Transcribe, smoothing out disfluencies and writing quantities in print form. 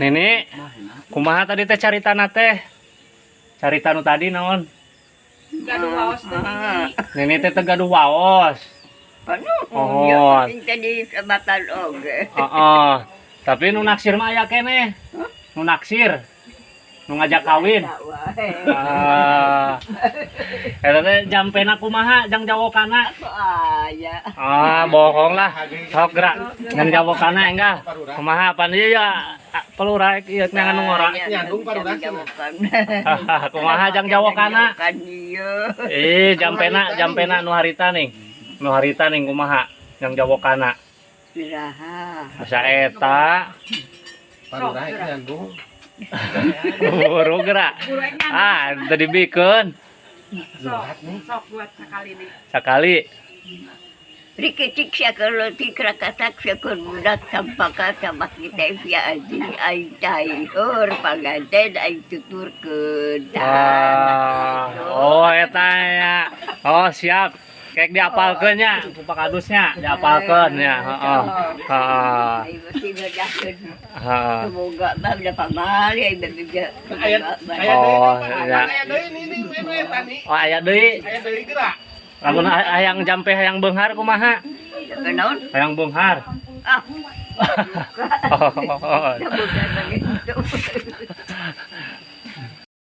Nini, kumaha tadi teh carita teh? Carita nu tadi naon? Gaduh waos teh Nini teh gaduh waos. Oh, ya tadi sebatan oge. Heeh. Tapi nu naksir mah aya keneh. Nu naksir. Nu ngajak kawin. Eta teh jampena kumaha jang jawokana? Ya. Bohong lah. Sok gerak. Ngan jawokana enggak. Kumaha pan ieu ya pelurah ieu ngan nu ngora. Nyandung parudah Kumaha jang jawokana? Kan ieu. Jampena nu harita ning. Nu harita ning kumaha jang jawokana? Piraha. Asa eta. parudah nyandung. Buru gerak. Tadi bikeun. sok buat sekali nih. Sakali. Riketik siya kalau tikrakatak siya kun budak sampaka sama kita via aji ay tayo panganten ay tuturkeun. Eta ya. Oh, siap. Kayak diapalkeun nya, ku Pak Kadusnya, diapalkeun ya. Heeh. Ay mesti ngadakeun. Heeh. Semoga bang dapat mali ay bebeja. Ya. Oh, aya deui. Aya deui gerak. Lamun hayang jampe hayang beunghar kumaha? Kenaon? Hayang beunghar. Ah. Oh. Bukan begitu.